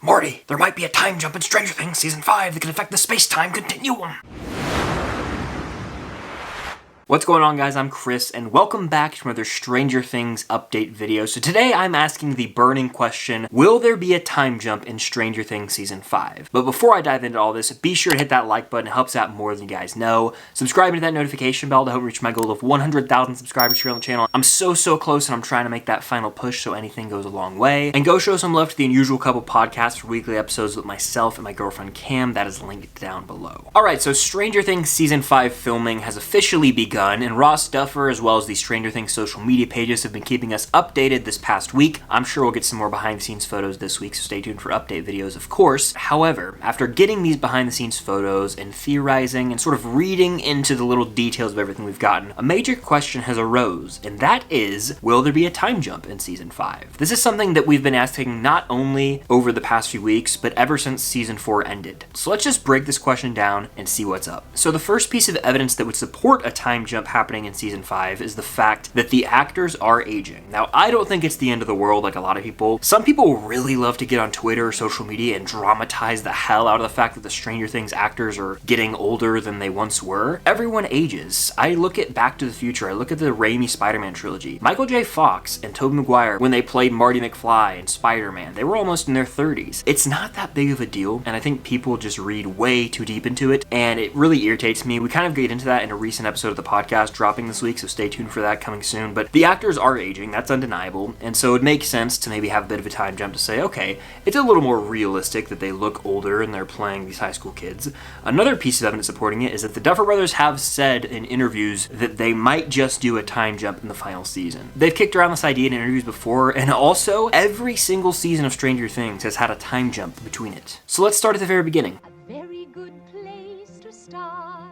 Morty, there might be a time jump in Stranger Things Season 5 that can affect the space-time continuum. What's going on, guys? I'm Chris, and welcome back to another Stranger Things update video. So today I'm asking the burning question, will there be a time jump in Stranger Things Season 5? But before I dive into all this, be sure to hit that like button. It helps out more than you guys know. Subscribe to that notification bell to help reach my goal of 100,000 subscribers here on the channel. I'm so close, and I'm trying to make that final push so anything goes a long way. And go show some love to the Unusual Couple podcast for weekly episodes with myself and my girlfriend Cam. That is linked down below. Alright, so Stranger Things Season 5 filming has officially begun. And Ross Duffer, as well as the Stranger Things social media pages, have been keeping us updated this past week. I'm sure we'll get some more behind-the-scenes photos this week, so stay tuned for update videos, of course. However, after getting these behind-the-scenes photos and theorizing and sort of reading into the little details of everything we've gotten, a major question has arose, and that is, will there be a time jump in Season 5? This is something that we've been asking not only over the past few weeks, but ever since Season 4 ended. So let's just break this question down and see what's up. So the first piece of evidence that would support a time jump happening in Season 5 is the fact that the actors are aging. Now, I don't think it's the end of the world like a lot of people. Some people really love to get on Twitter or social media and dramatize the hell out of the fact that the Stranger Things actors are getting older than they once were. Everyone ages. I look at Back to the Future, I look at the Raimi Spider-Man trilogy. Michael J. Fox and Tobey Maguire, when they played Marty McFly and Spider-Man, they were almost in their 30s. It's not that big of a deal, and I think people just read way too deep into it, and it really irritates me. We kind of get into that in a recent episode of the podcast dropping this week, so stay tuned for that coming soon. But the actors are aging, that's undeniable, and so it makes sense to maybe have a bit of a time jump to say, okay, it's a little more realistic that they look older and they're playing these high school kids. Another piece of evidence supporting it is that the Duffer brothers have said in interviews that they might just do a time jump in the final season. They've kicked around this idea in interviews before, and also every single season of Stranger Things has had a time jump between it. So let's start at the very beginning. A very good place to start.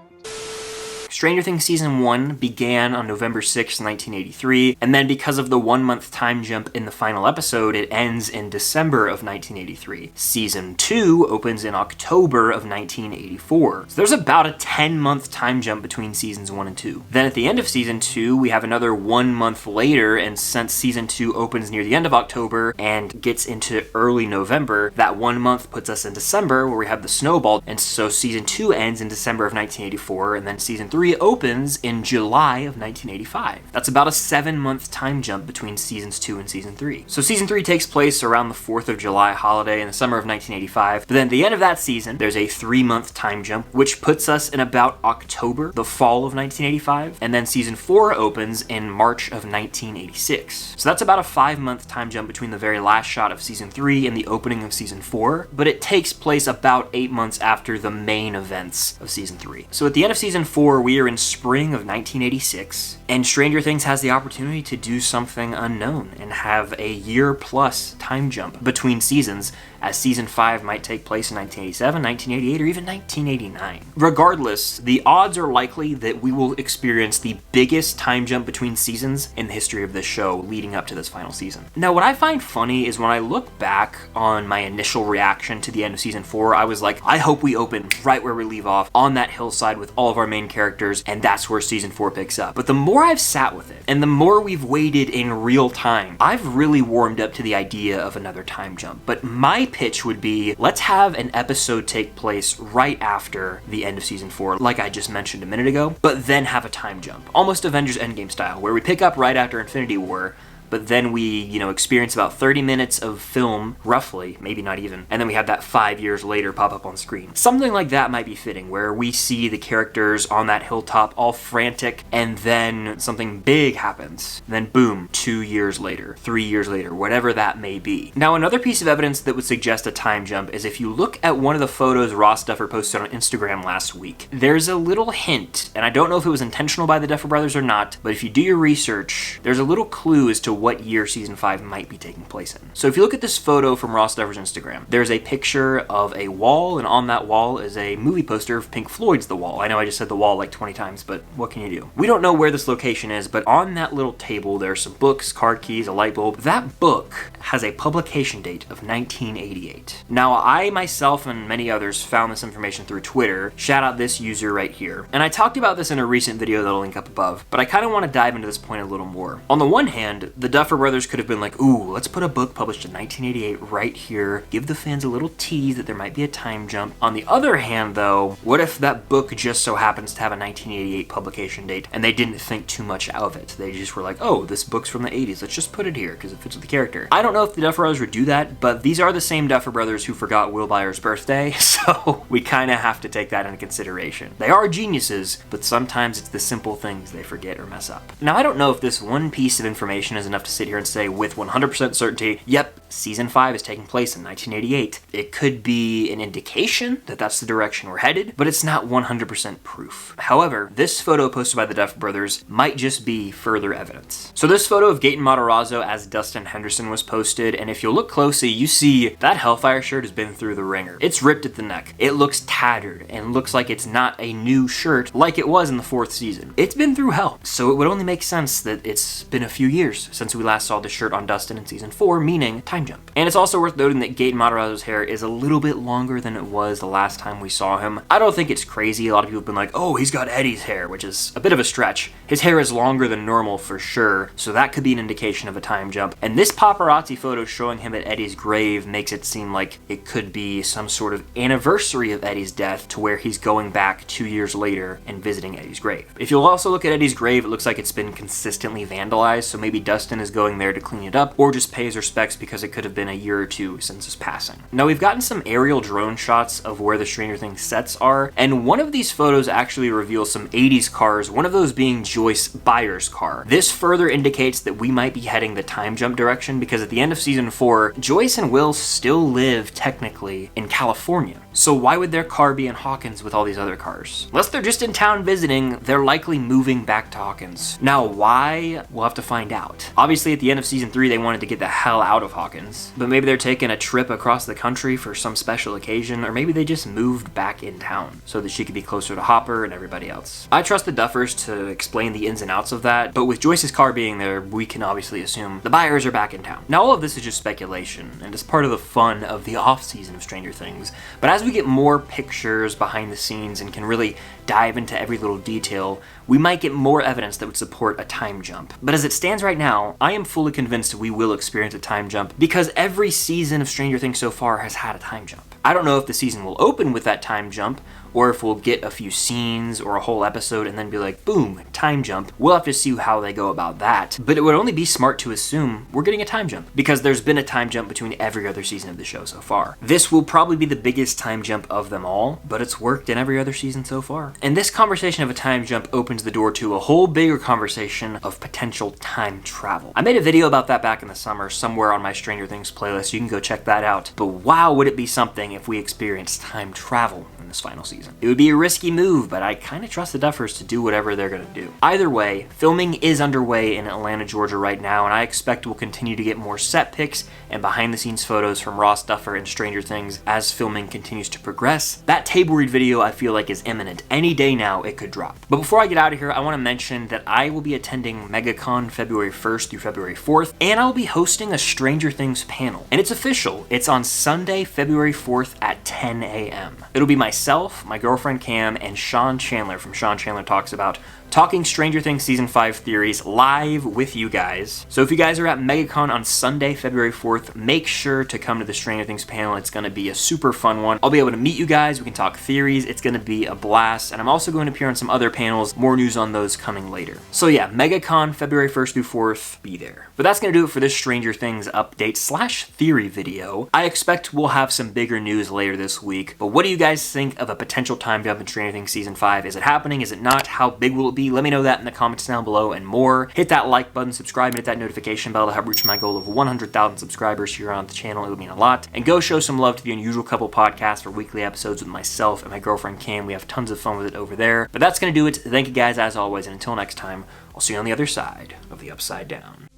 Stranger Things Season 1 began on November 6, 1983, and then because of the 1-month time jump in the final episode, it ends in December of 1983. Season 2 opens in October of 1984. So there's about a 10-month time jump between Seasons 1 and 2. Then at the end of Season 2, we have another 1 month later, and since Season 2 opens near the end of October and gets into early November, that 1 month puts us in December, where we have the snowball, and so Season 2 ends in December of 1984, and then Season 3 opens in July of 1985. That's about a 7-month time jump between Seasons 2 and Season 3. So Season 3 takes place around the 4th of July holiday in the summer of 1985, but then at the end of that season, there's a 3-month time jump, which puts us in about October, the fall of 1985, and then Season 4 opens in March of 1986. So that's about a 5-month time jump between the very last shot of Season 3 and the opening of Season 4, but it takes place about 8 months after the main events of Season 3. So at the end of Season 4, we are in spring of 1986, and Stranger Things has the opportunity to do something unknown and have a year-plus time jump between seasons, as Season 5 might take place in 1987, 1988, or even 1989. Regardless, the odds are likely that we will experience the biggest time jump between seasons in the history of this show leading up to this final season. Now, what I find funny is when I look back on my initial reaction to the end of Season 4, I was like, I hope we open right where we leave off, on that hillside with all of our main characters, and that's where Season 4 picks up. But the more I've sat with it, and the more we've waited in real time, I've really warmed up to the idea of another time jump. But my pitch would be, let's have an episode take place right after the end of Season 4, like I just mentioned a minute ago, but then have a time jump, almost Avengers Endgame style, where we pick up right after Infinity War, but then we, experience about 30 minutes of film, roughly, maybe not even, and then we have that 5 years later pop up on screen. Something like that might be fitting, where we see the characters on that hilltop all frantic, and then something big happens. And then boom, 2 years later, 3 years later, whatever that may be. Now, another piece of evidence that would suggest a time jump is if you look at one of the photos Ross Duffer posted on Instagram last week, there's a little hint, and I don't know if it was intentional by the Duffer brothers or not, but if you do your research, there's a little clue as to what year Season 5 might be taking place in. So if you look at this photo from Ross Duffer's Instagram, there's a picture of a wall, and on that wall is a movie poster of Pink Floyd's The Wall. I know I just said The Wall like 20 times, but what can you do? We don't know where this location is, but on that little table, there are some books, card keys, a light bulb. That book has a publication date of 1988. Now, I myself and many others found this information through Twitter. Shout out this user right here. And I talked about this in a recent video that'll link up above, but I kind of want to dive into this point a little more. On the one hand, the The Duffer brothers could have been like, ooh, let's put a book published in 1988 right here, give the fans a little tease that there might be a time jump. On the other hand, though, what if that book just so happens to have a 1988 publication date and they didn't think too much of it? They just were like, oh, this book's from the 80s, let's just put it here because it fits with the character. I don't know if the Duffer brothers would do that, but these are the same Duffer brothers who forgot Will Byers' birthday, so we kind of have to take that into consideration. They are geniuses, but sometimes it's the simple things they forget or mess up. Now, I don't know if this one piece of information is enough to sit here and say with 100% certainty, yep, season 5 is taking place in 1988. It could be an indication that that's the direction we're headed, but it's not 100% proof. However, this photo posted by the Duffer brothers might just be further evidence. So this photo of Gaten Matarazzo as Dustin Henderson was posted, and if you look closely, you see that Hellfire shirt has been through the ringer. It's ripped at the neck. It looks tattered and looks like it's not a new shirt like it was in the 4th season. It's been through hell, so it would only make sense that it's been a few years since we last saw the shirt on Dustin in season 4, meaning time jump. And it's also worth noting that Gaten Matarazzo's hair is a little bit longer than it was the last time we saw him. I don't think it's crazy. A lot of people have been like, oh, he's got Eddie's hair, which is a bit of a stretch. His hair is longer than normal for sure, so that could be an indication of a time jump. And this paparazzi photo showing him at Eddie's grave makes it seem like it could be some sort of anniversary of Eddie's death to where he's going back 2 years later and visiting Eddie's grave. If you'll also look at Eddie's grave, it looks like it's been consistently vandalized, so maybe Dustin is going there to clean it up, or just pay his respects because it could have been a year or two since his passing. Now, we've gotten some aerial drone shots of where the Stranger Things sets are, and one of these photos actually reveals some 80s cars, one of those being Joyce Byers' car. This further indicates that we might be heading the time jump direction because at the end of season 4, Joyce and Will still live technically in California. So why would their car be in Hawkins with all these other cars? Unless they're just in town visiting, they're likely moving back to Hawkins. Now why? We'll have to find out. Obviously at the end of season 3 they wanted to get the hell out of Hawkins, but maybe they're taking a trip across the country for some special occasion, or maybe they just moved back in town so that she could be closer to Hopper and everybody else. I trust the Duffers to explain the ins and outs of that, but with Joyce's car being there, we can obviously assume the Byers are back in town. Now all of this is just speculation, and it's part of the fun of the off-season of Stranger Things, but as we get more pictures behind the scenes and can really dive into every little detail, we might get more evidence that would support a time jump. But as it stands right now, I am fully convinced we will experience a time jump because every season of Stranger Things so far has had a time jump. I don't know if the season will open with that time jump, or if we'll get a few scenes or a whole episode and then be like, boom, time jump. We'll have to see how they go about that. But it would only be smart to assume we're getting a time jump because there's been a time jump between every other season of the show so far. This will probably be the biggest time jump of them all, but it's worked in every other season so far. And this conversation of a time jump opens the door to a whole bigger conversation of potential time travel. I made a video about that back in the summer somewhere on my Stranger Things playlist. You can go check that out. But wow, would it be something if we experienced time travel in this final season. It would be a risky move, but I kind of trust the Duffers to do whatever they're going to do. Either way, filming is underway in Atlanta, Georgia right now, and I expect we'll continue to get more set pics and behind-the-scenes photos from Ross Duffer and Stranger Things as filming continues to progress. That table read video I feel like is imminent. Any day now it could drop. But before I get out of here, I want to mention that I will be attending MegaCon February 1st through February 4th, and I'll be hosting a Stranger Things panel. And it's official. It's on Sunday, February 4th at 10 a.m. It'll be myself, my girlfriend Cam, and Sean Chandler from Sean Chandler Talks About, talking Stranger Things Season 5 theories live with you guys. So if you guys are at MegaCon on Sunday, February 4th, make sure to come to the Stranger Things panel. It's going to be a super fun one. I'll be able to meet you guys. We can talk theories. It's going to be a blast. And I'm also going to appear on some other panels. More news on those coming later. So yeah, MegaCon February 1st through 4th, be there. But that's going to do it for this Stranger Things update / theory video. I expect we'll have some bigger news later this week. But what do you guys think of a potential time jump in Stranger Things Season 5? Is it happening? Is it not? How big will it be? Let me know that in the comments down below and more. Hit that like button, subscribe, and hit that notification bell to help reach my goal of 100,000 subscribers here on the channel. It would mean a lot. And go show some love to the Unusual Couple podcast for weekly episodes with myself and my girlfriend Cam. We have tons of fun with it over there. But that's going to do it. Thank you guys as always, and until next time, I'll see you on the other side of the Upside Down.